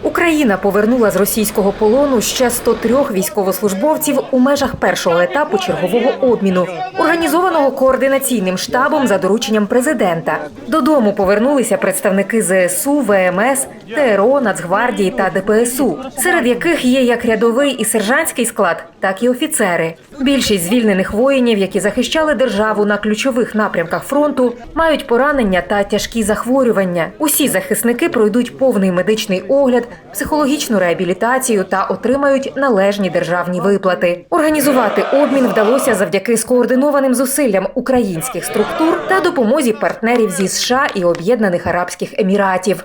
Україна повернула з російського полону ще 103 військовослужбовців у межах першого етапу чергового обміну, організованого координаційним штабом за дорученням президента. Додому повернулися представники ЗСУ, ВМС, ТРО, Нацгвардії та ДПСУ, серед яких є як рядовий і сержантський склад, так і офіцери. Більшість звільнених воїнів, які захищали державу на ключових напрямках фронту, мають поранення та тяжкі захворювання. Усі захисники пройдуть повний медичний огляд, психологічну реабілітацію та отримають належні державні виплати. Організувати обмін вдалося завдяки скоординованим зусиллям українських структур та допомозі партнерів зі США і Об'єднаних Арабських Еміратів.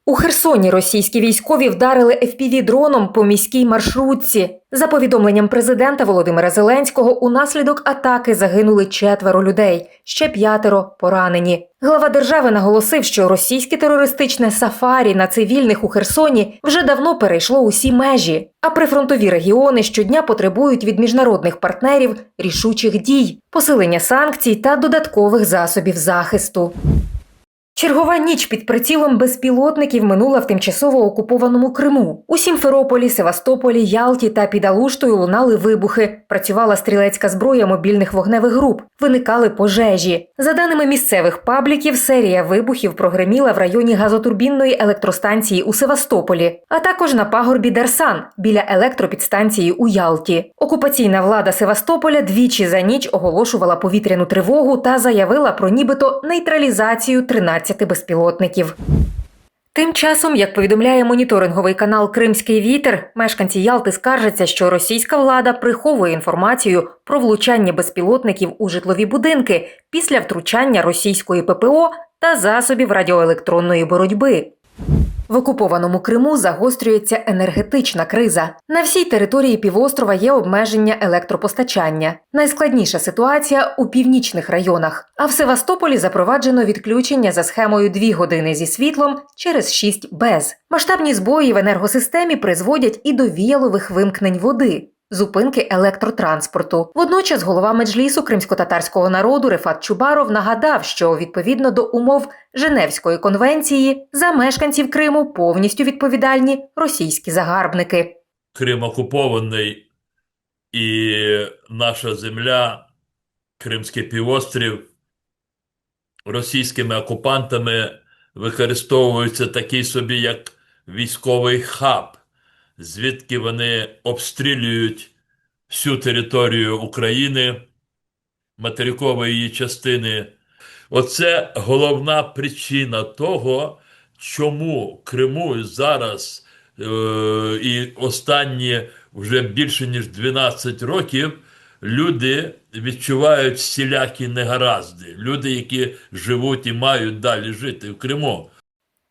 У Херсоні російські військові вдарили FPV-дроном по міській маршрутці. За повідомленням президента Володимира Зеленського, унаслідок атаки загинули 4 людей, ще 5 поранені. Глава держави наголосив, що російське терористичне сафарі на цивільних у Херсоні вже давно перейшло усі межі, а прифронтові регіони щодня потребують від міжнародних партнерів рішучих дій, посилення санкцій та додаткових засобів захисту. Чергова ніч під прицілом безпілотників минула в тимчасово окупованому Криму. У Сімферополі, Севастополі, Ялті та під Алуштою лунали вибухи. Працювала стрілецька зброя мобільних вогневих груп. Виникали пожежі. За даними місцевих пабліків, серія вибухів прогреміла в районі газотурбінної електростанції у Севастополі, а також на пагорбі Дарсан, біля електропідстанції у Ялті. Окупаційна влада Севастополя двічі за ніч оголошувала повітряну тривогу та заявила про нібито нейтралізацію 13 безпілотників. Тим часом, як повідомляє моніторинговий канал «Кримський вітер», мешканці Ялти скаржаться, що російська влада приховує інформацію про влучання безпілотників у житлові будинки після втручання російської ППО та засобів радіоелектронної боротьби. В окупованому Криму загострюється енергетична криза. На всій території півострова є обмеження електропостачання. Найскладніша ситуація у північних районах. А в Севастополі запроваджено відключення за схемою 2 години зі світлом через 6 без. Масштабні збої в енергосистемі призводять і до віялових вимкнень води, зупинки електротранспорту. Водночас голова меджлісу кримськотатарського народу Рефат Чубаров нагадав, що відповідно до умов Женевської конвенції за мешканців Криму повністю відповідальні російські загарбники. Крим окупований, і наша земля, Кримський півострів, російськими окупантами використовується такий собі, як військовий хаб, звідки вони обстрілюють всю територію України, материкової її частини. Оце головна причина того, чому Криму зараз і останні вже більше ніж 12 років люди відчувають всілякі негаразди. Люди, які живуть і мають далі жити в Криму.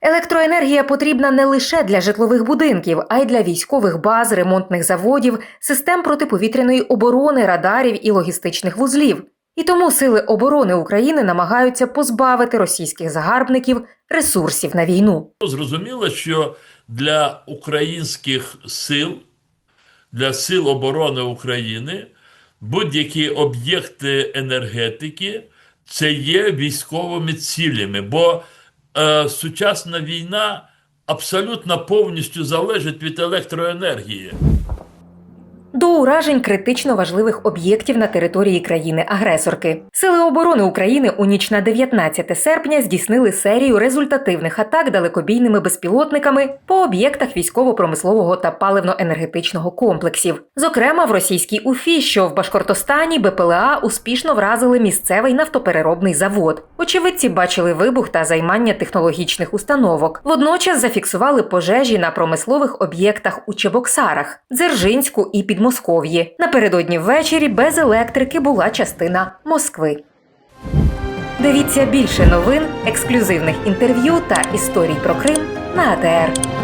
Електроенергія потрібна не лише для житлових будинків, а й для військових баз, ремонтних заводів, систем протиповітряної оборони, радарів і логістичних вузлів. І тому Сили оборони України намагаються позбавити російських загарбників ресурсів на війну. Зрозуміло, що для українських сил, для Сил оборони України, будь-які об'єкти енергетики – це є військовими цілями, бо сучасна війна абсолютно повністю залежить від електроенергії. До уражень критично важливих об'єктів на території країни-агресорки. Сили оборони України у ніч на 19 серпня здійснили серію результативних атак далекобійними безпілотниками по об'єктах військово-промислового та паливно-енергетичного комплексів. Зокрема, в російській Уфі, що в Башкортостані, БПЛА успішно вразили місцевий нафтопереробний завод. Очевидці бачили вибух та займання технологічних установок. Водночас зафіксували пожежі на промислових об'єктах у Чебоксарах, Дзержинську і Підмосков'ї. Напередодні ввечері без електрики була частина Москви. Дивіться більше новин, ексклюзивних інтерв'ю та історій про Крим на АТR.